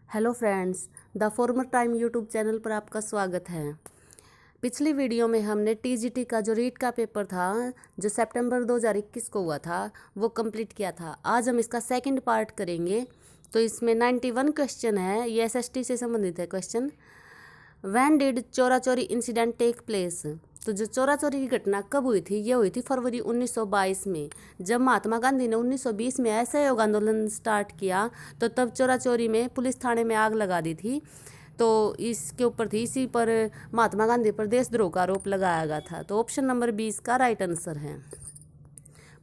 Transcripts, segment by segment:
Hello friends, the former time YouTube channel पर आपका स्वागत है। पिछली वीडियो में हमने टीजीटी का जो रीट का पेपर था जो सितंबर 2021 को हुआ था वो कंप्लीट किया था। आज हम इसका सेकंड पार्ट करेंगे। तो इसमें 91 क्वेश्चन है, ये एसएसटी से संबंधित है क्वेश्चन। व्हेन डिड चोरा चोरी इंसिडेंट टेक प्लेस? तो जो चोरा चोरी की घटना कब हुई थी? ये हुई थी फरवरी 1922 में, जब महात्मा गांधी ने 1920 में असहयोग आंदोलन स्टार्ट किया। तो तब चोरा चोरी में पुलिस थाने में आग लगा दी थी। तो इसके ऊपर थी, इसी पर महात्मा गांधी पर देशद्रोह का आरोप लगाया गया था। तो ऑप्शन नंबर 20 का राइट आंसर है।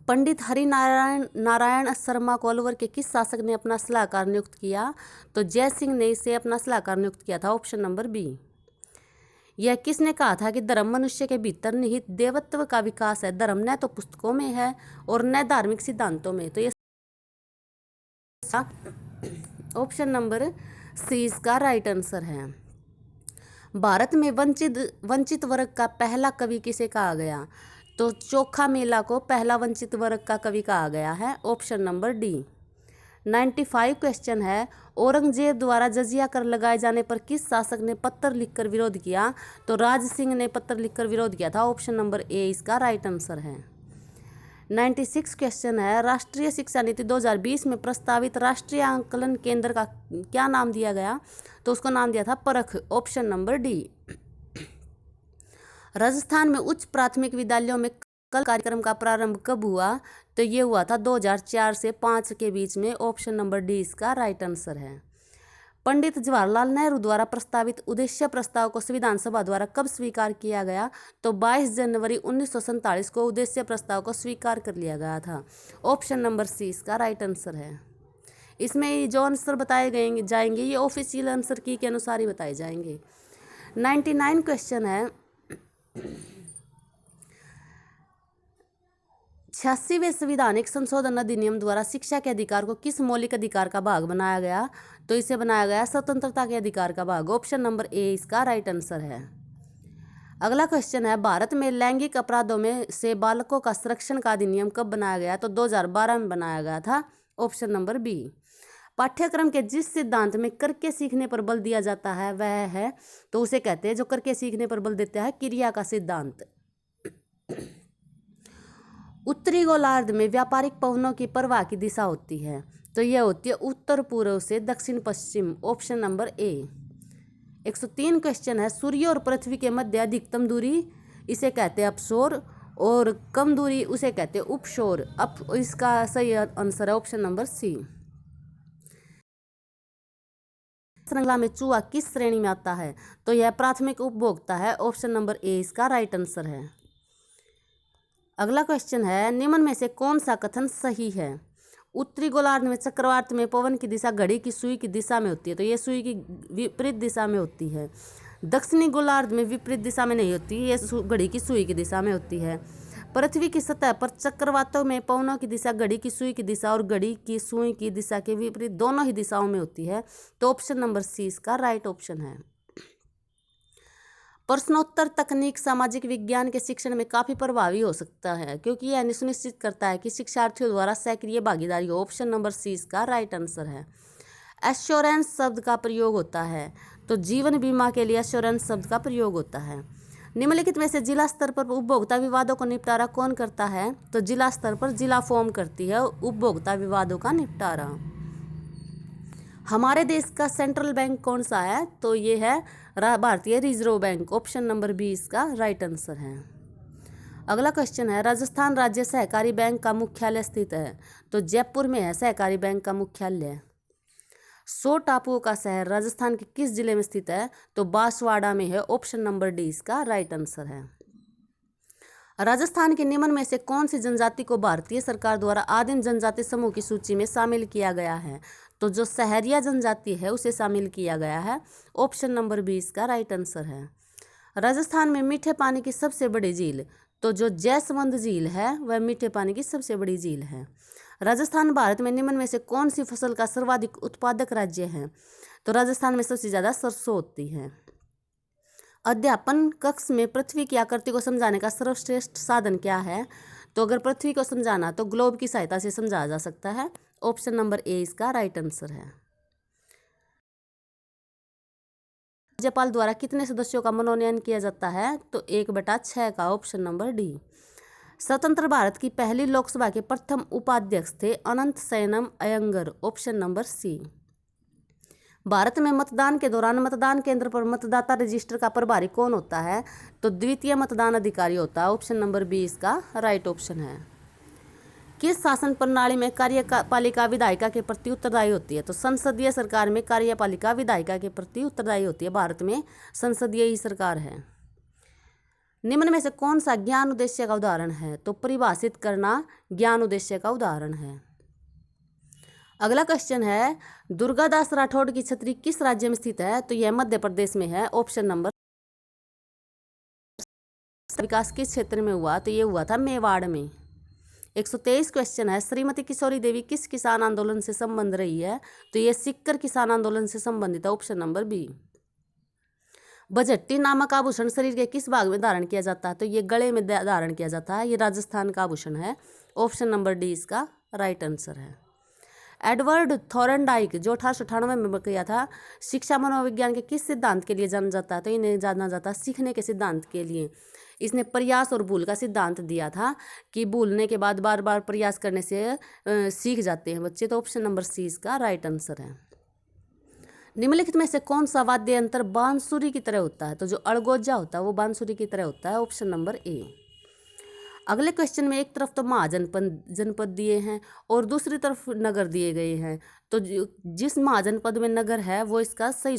पंडित हरिनारायण नारायण शर्मा को अलवर के किस शासक ने अपना सलाहकार नियुक्त किया? तो जय सिंह ने इसे अपना सलाहकार नियुक्त किया था। Option number B. यह किसने कहा था कि धर्म मनुष्य के भीतर निहित देवत्व का विकास है? धर्म न तो पुस्तकों में है और न धार्मिक सिद्धांतों में। तो ये ऑप्शन नंबर सी इसका राइट आंसर है। भारत में वंचित वर्ग का पहला कवि किसे कहा गया? तो चोखा मेला को पहला वंचित वर्ग का कवि कहा गया है। Option number D. 95 क्वेश्चन है, औरंगजेब द्वारा जजिया कर लगाए जाने पर किस शासक ने पत्र लिखकर विरोध किया? तो राज सिंह ने पत्र लिखकर विरोध किया था। ऑप्शन नंबर ए इसका राइट आंसर है। 96 क्वेश्चन है, राष्ट्रीय शिक्षा नीति 2020 में प्रस्तावित राष्ट्रीय आंकलन केंद्र का क्या नाम दिया गया? तो उसको नाम दिया था परख। Option number D. राजस्थान में उच्च प्राथमिक विद्यालयों में कल कार्यक्रम का प्रारंभ कब हुआ? तो ये हुआ था 2004 से 5 के बीच में। ऑप्शन नंबर डी इसका राइट आंसर है। पंडित जवाहरलाल नेहरू द्वारा प्रस्तावित उद्देश्य प्रस्ताव को संविधान सभा द्वारा कब स्वीकार किया गया? तो 22 जनवरी 1947 को उद्देश्य प्रस्ताव को स्वीकार कर लिया गया था। ऑप्शन नंबर सी इसका राइट आंसर है। इसमें जो आंसर बताए जाएंगे ये ऑफिशियल आंसर की के अनुसार ही बताए जाएंगे। 99 क्वेश्चन है, 86वें संविधानिक संशोधन अधिनियम द्वारा शिक्षा के अधिकार को किस मौलिक अधिकार का भाग बनाया गया? तो इसे बनाया गया स्वतंत्रता के अधिकार का भाग। ऑप्शन नंबर ए इसका राइट आंसर है। अगला क्वेश्चन है, भारत में लैंगिक अपराधों में से बालकों का संरक्षण का अधिनियम कब बनाया गया? तो 2012 में बनाया गया था। Option number B. पाठ्यक्रम के जिस सिद्धांत में करके सीखने पर बल दिया जाता है वह है, तो उसे कहते हैं जो करके सीखने पर बल देता है, क्रिया का सिद्धांत। उत्तरी गोलार्ध में व्यापारिक पवनों की प्रवाह की दिशा होती है, तो यह होती है उत्तर पूर्व से दक्षिण पश्चिम। Option number A. 103 क्वेश्चन है, सूर्य और पृथ्वी के मध्य अधिकतम दूरी इसे कहते हैं अपसौर और कम दूरी उसे कहते हैं उपसौर। अब इसका सही आंसर है ऑप्शन नंबर सी। श्रृंखला में चूहा किस श्रेणी में आता है? तो यह प्राथमिक उपभोक्ता है। ऑप्शन नंबर ए इसका राइट आंसर है। अगला क्वेश्चन है, निम्न में से कौन सा कथन सही है? उत्तरी गोलार्ध में चक्रवात में पवन की दिशा घड़ी की सुई की दिशा में होती है, तो ये सुई की विपरीत दिशा में होती है। दक्षिणी गोलार्ध में विपरीत दिशा में नहीं होती, ये घड़ी की सुई की दिशा में होती है। पृथ्वी की सतह पर चक्रवातों में पवनों की दिशा घड़ी की सुई की दिशा और घड़ी की सुई की दिशा के विपरीत दोनों ही दिशाओं में होती है। तो ऑप्शन नंबर सी इसका राइट ऑप्शन है। प्रश्नोत्तर तकनीक सामाजिक विज्ञान के शिक्षण में काफ़ी प्रभावी हो सकता है, क्योंकि यह सुनिश्चित करता है कि शिक्षार्थियों द्वारा सक्रिय भागीदारी हो। ऑप्शन नंबर सी इसका राइट आंसर है। एश्योरेंस शब्द का प्रयोग होता है, तो जीवन बीमा के लिए एश्योरेंस शब्द का प्रयोग होता है। निम्नलिखित में से जिला स्तर पर उपभोक्ता विवादों का निपटारा कौन करता है? तो जिला स्तर पर जिला फॉर्म करती है उपभोक्ता विवादों का निपटारा। हमारे देश का सेंट्रल बैंक कौन सा है? तो ये है भारतीय reserve bank. Option number B इसका राइट आंसर है। अगला क्वेश्चन है, राजस्थान राज्य सहकारी बैंक का मुख्यालय स्थित है? तो जयपुर में है सहकारी बैंक का मुख्यालय। 100 टापुओं का शहर राजस्थान के किस जिले में स्थित है? तो बांसवाड़ा में है। ऑप्शन नंबर डी इसका राइट आंसर है। राजस्थान के निम्न में से कौन सी जनजाति को भारतीय सरकार द्वारा आदिम जनजाति समूह की सूची में शामिल किया गया है? तो जो सहरिया जनजाति है उसे शामिल किया गया है। ऑप्शन नंबर बी इसका राइट आंसर है। राजस्थान में मीठे पानी की सबसे बड़ी झील? तो जो जैसवंत झील है वह मीठे पानी की सबसे बड़ी झील है। राजस्थान भारत में निम्न में से कौन सी फसल का सर्वाधिक उत्पादक राज्य है? तो राजस्थान में सबसे ज़्यादा सरसों होती है। अध्यापन कक्ष में पृथ्वी की आकृति को समझाने का सर्वश्रेष्ठ साधन क्या है? तो अगर पृथ्वी को समझाना तो ग्लोब की सहायता से समझाया जा सकता है। ऑप्शन नंबर ए इसका राइट आंसर है। राज्यपाल द्वारा कितने सदस्यों का मनोनयन किया जाता है? तो 1/6 का, ऑप्शन नंबर डी। स्वतंत्र भारत की पहली लोकसभा के प्रथम उपाध्यक्ष थे Anant Shayanam Ayyangar, option number C. Bharat में मतदान के दौरान मतदान केंद्र पर मतदाता रजिस्टर का प्रभारी कौन होता है? तो द्वितीय मतदान अधिकारी होता है, ऑप्शन नंबर बी इसका राइट ऑप्शन है। किस शासन प्रणाली में कार्यपालिका विधायिका के प्रति उत्तरदायी होती है? तो संसदीय सरकार में कार्यपालिका विधायिका के प्रति उत्तरदायी होती है। भारत में संसदीय ही सरकार है। निम्न में से कौन सा ज्ञान उद्देश्य का उदाहरण है? तो परिभाषित करना ज्ञान उद्देश्य का उदाहरण है। अगला क्वेश्चन है, दुर्गादास राठौड़ की छतरी किस राज्य में स्थित है? तो यह मध्य प्रदेश में है, ऑप्शन नंबर। विकास किस क्षेत्र में हुआ? तो ये हुआ था मेवाड़ में। 123 क्वेश्चन है, श्रीमती किशोरी देवी किस किसान आंदोलन से संबंध रही है? तो ये सिक्कर किसान आंदोलन से संबंधित है, ऑप्शन नंबर बी। बजट्टी नामक आभूषण शरीर के किस भाग में धारण किया जाता है? तो ये गले में धारण किया जाता है। ये राजस्थान का आभूषण है, ऑप्शन नंबर डी इसका राइट आंसर है। एडवर्ड थॉर्नडाइक जो 1898 में किया था, शिक्षा मनोविज्ञान के किस सिद्धांत के लिए जाना जाता है? तो इन्हें जाना जाता है सीखने के सिद्धांत के लिए। इसने प्रयास और भूल का सिद्धांत दिया था कि भूलने के बाद बार बार प्रयास करने से सीख जाते हैं बच्चे, तो ऑप्शन नंबर सी इसका राइट आंसर है। निम्नलिखित में से कौन सा वाद्य यंत्र बांसुरी की तरह होता है? तो जो अड़गोजा होता है वो बांसुरी की तरह होता है, ऑप्शन नंबर ए। अगले क्वेश्चन में एक तरफ तो महाजनपद दिए हैं और दूसरी तरफ नगर दिए गए हैं, तो जिस महाजनपद में नगर है वो इसका सही।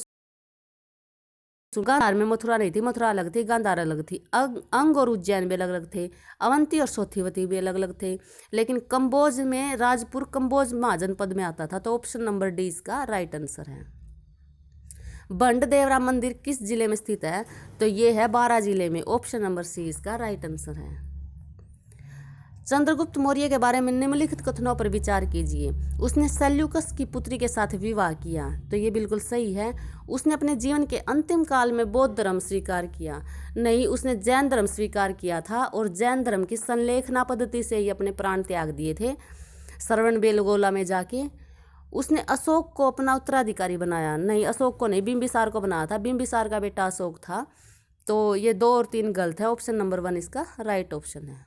गांधार में मथुरा नहीं थी, मथुरा अलग थी, गांधार अलग थी। अंग और उज्जैन भी अलग अलग थे, अवंती और सोथिवती भी अलग अलग थे, लेकिन कंबोज में राजपुर कंबोज महाजनपद में आता था, तो ऑप्शन नंबर डी इसका राइट आंसर है। बंड देवरा मंदिर किस जिले में स्थित है? तो ये है बारां जिले में, ऑप्शन नंबर सी इसका राइट आंसर है। चंद्रगुप्त मौर्य के बारे में निम्नलिखित कथनों पर विचार कीजिए। उसने सेल्यूकस की पुत्री के साथ विवाह किया, तो ये बिल्कुल सही है। उसने अपने जीवन के अंतिम काल में बौद्ध धर्म स्वीकार किया, नहीं, उसने जैन धर्म स्वीकार किया था और जैन धर्म की संलेखना पद्धति से ही अपने प्राण त्याग दिए थे श्रवण बेलगोला में जाके। उसने अशोक को अपना उत्तराधिकारी बनाया, नहीं, अशोक को नहीं, बिंबिसार को बनाया था, बिंबिसार का बेटा अशोक था। तो ये 2 और 3 गलत है, ऑप्शन नंबर 1 इसका राइट ऑप्शन है।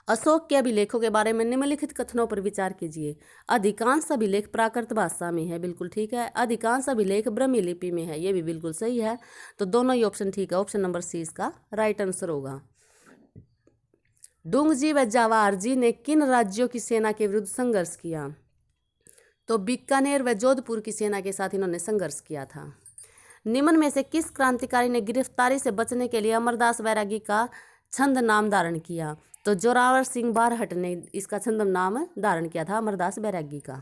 अशोक के अभिलेखों के बारे में निम्नलिखित कथनों पर विचार कीजिए। अधिकांश अभिलेख प्राकृत भाषा में है, बिल्कुल ठीक है। अधिकांश अभिलेख ब्रह्मी लिपि में है, ये भी बिल्कुल सही है। तो दोनों ही ऑप्शन ठीक है, ऑप्शन नंबर सी इसका राइट आंसर होगा। डुंगजी व जावार जी ने किन राज्यों की सेना के विरुद्ध संघर्ष किया? तो बीकानेर व जोधपुर की सेना के साथ इन्होंने संघर्ष किया था। निम्न में से किस क्रांतिकारी ने गिरफ्तारी से बचने के लिए अमरदास बैरागी का छंद नाम धारण किया? तो जोरावर सिंह बारहट ने इसका छंदम नाम धारण किया था, अमरदास बैरागी का।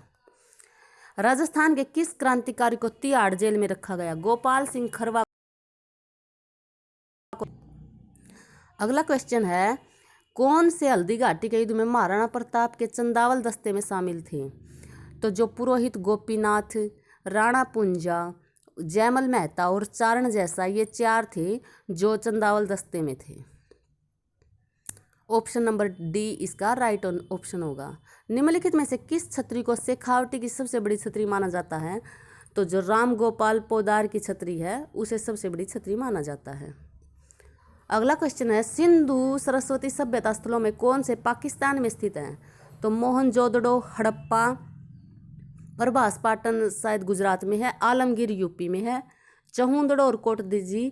राजस्थान के किस क्रांतिकारी को तिहाड़ जेल में रखा गया? गोपाल सिंह खरवा। अगला क्वेश्चन है, कौन से हल्दी घाटी के युद्ध में महाराणा प्रताप के चंदावल दस्ते में शामिल थे? तो जो पुरोहित गोपीनाथ, राणा पुंजा, जयमल मेहता और चारण जैसा, ये 4 थे जो चंदावल दस्ते में थे। ऑप्शन नंबर डी इसका राइट ऑप्शन होगा। निम्नलिखित में से किस छतरी को शेखावटी की सबसे बड़ी छतरी माना जाता है? तो जो राम गोपाल पोदार की छतरी है उसे सबसे बड़ी छतरी माना जाता है। अगला क्वेश्चन है, सिंधु सरस्वती सभ्यता स्थलों में कौन से पाकिस्तान में स्थित हैं? तो मोहनजोदड़ो, हड़प्पा, प्रभास पाटन शायद गुजरात में है, आलमगीर यूपी में है, चहुंदड़ो और कोटदीजी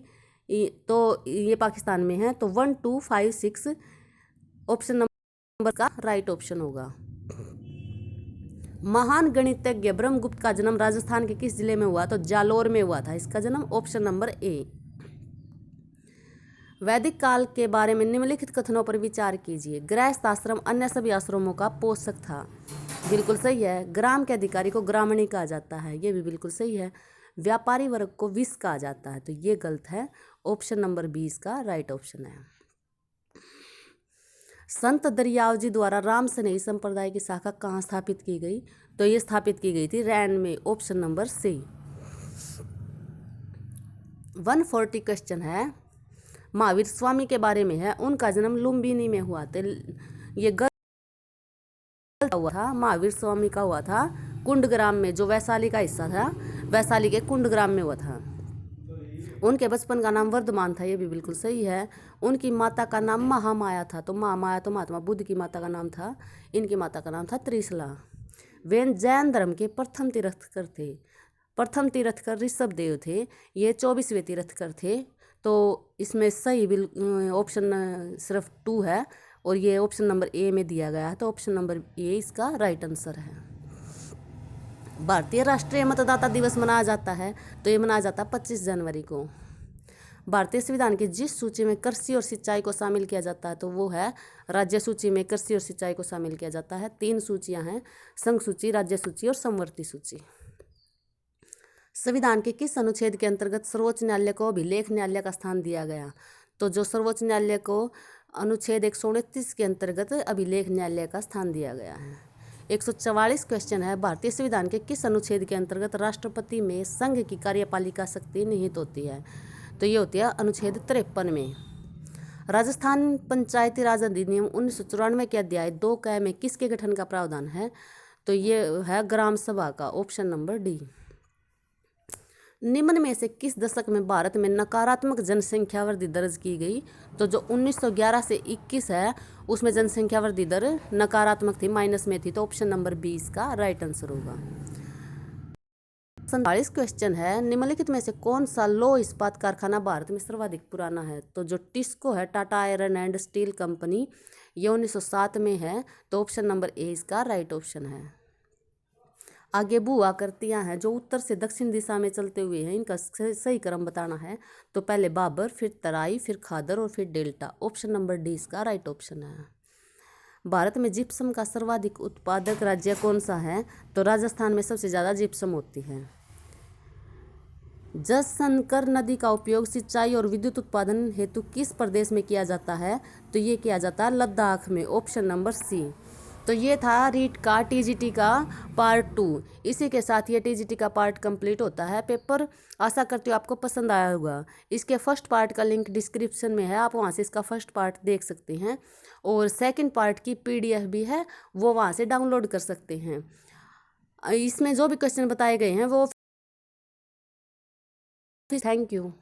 तो ये पाकिस्तान में है। तो 1, 2, 5, 6 ऑप्शन नंबर का राइट ऑप्शन होगा। महान गणितज्ञ ब्रह्मगुप्त का जन्म राजस्थान के किस जिले में हुआ? तो जालोर में हुआ था इसका जन्म, ऑप्शन नंबर ए। वैदिक काल के बारे में निम्नलिखित कथनों पर विचार कीजिए। गृहस्थ आश्रम अन्य सभी आश्रमों का पोषक था, बिल्कुल सही है। ग्राम के अधिकारी को ग्रामणी कहा जाता है, ये भी बिल्कुल सही है। व्यापारी वर्ग को विष कहा जाता है, तो ये गलत है, ऑप्शन नंबर बी इसका राइट ऑप्शन है। संत दरियावजी द्वारा राम स्नेही संप्रदाय की शाखा कहाँ स्थापित की गई? तो ये स्थापित की गई थी रैन में, ऑप्शन नंबर सी। 140 क्वेश्चन है, महावीर स्वामी के बारे में है, उनका जन्म लुम्बिनी में हुआ था। ये गलत हुआ था, महावीर स्वामी का हुआ था कुंडग्राम में, जो वैशाली का हिस्सा था, वैशाली के कुंडग्राम में हुआ था। उनके बचपन का नाम वर्धमान था, ये भी बिल्कुल सही है। उनकी माता का नाम महामाया था, तो महामाया तो महात्मा बुद्ध की माता का नाम था, इनकी माता का नाम था त्रिशला। वे जैन धर्म के प्रथम तीर्थकर थे। प्रथम तीर्थकर ऋषभदेव थे, ये 24वें तीर्थकर थे। तो इसमें सही ऑप्शन सिर्फ 2 है और ये ऑप्शन नंबर ए में दिया गया है, तो ऑप्शन नंबर ए इसका राइट आंसर है। भारतीय राष्ट्रीय मतदाता दिवस मनाया जाता है, तो ये मनाया जाता है 25 जनवरी को। भारतीय संविधान की जिस सूची में कृषि और सिंचाई को शामिल किया जाता है, तो वो है राज्य सूची में कृषि और सिंचाई को शामिल किया जाता है। 3 सूचियां हैं, संघ सूची, राज्य सूची और समवर्ती सूची। संविधान के किस अनुच्छेद के अंतर्गत सर्वोच्च न्यायालय को अभिलेख न्यायालय का स्थान दिया गया? तो जो सर्वोच्च न्यायालय को अनुच्छेद 129 के अंतर्गत अभिलेख न्यायालय का स्थान दिया गया है। 144 क्वेश्चन है, भारतीय संविधान के किस अनुच्छेद के अंतर्गत राष्ट्रपति में संघ की कार्यपालिका शक्ति निहित होती है? तो ये होती है अनुच्छेद 53 में। राजस्थान पंचायती राज अधिनियम 1994 के अध्याय 2 क में किसके गठन का प्रावधान है? तो ये है ग्राम सभा का, ऑप्शन नंबर डी। निम्न में से किस दशक में भारत में नकारात्मक जनसंख्या वृद्धि दर्ज की गई? तो जो 1911 से 21 है उसमें जनसंख्या वृद्धि दर नकारात्मक थी, माइनस में थी, तो ऑप्शन नंबर 20 का राइट आंसर होगा। 47 क्वेश्चन है, निम्नलिखित में से कौन सा लौह इस्पात कारखाना भारत में सर्वाधिक पुराना है? तो जो टिस्को है, Tata iron and steel company, ये 1907 में है, तो ऑप्शन नंबर ए इसका राइट ऑप्शन है। आगे भू आकृतियां हैं जो उत्तर से दक्षिण दिशा में चलते हुए हैं, इनका सही क्रम बताना है। तो पहले बाबर, फिर तराई, फिर खादर और फिर डेल्टा, ऑप्शन नंबर डी इसका राइट ऑप्शन है। भारत में जिप्सम का सर्वाधिक उत्पादक राज्य कौन सा है? तो राजस्थान में सबसे ज़्यादा जिप्सम होती है। जसशंकर नदी का उपयोग सिंचाई और विद्युत उत्पादन हेतु किस प्रदेश में किया जाता है? तो ये किया जाता है लद्दाख में, ऑप्शन नंबर सी। तो ये था रीट का टीजीटी का पार्ट 2। इसी के साथ ये टीजीटी का पार्ट कंप्लीट होता है। पेपर आशा करती हूँ आपको पसंद आया होगा। इसके फर्स्ट पार्ट का लिंक डिस्क्रिप्शन में है, आप वहाँ से इसका फर्स्ट पार्ट देख सकते हैं और सेकंड पार्ट की पीडीएफ भी है, वो वहाँ से डाउनलोड कर सकते हैं। इसमें जो भी क्वेश्चन बताए गए हैं वो। Thank you.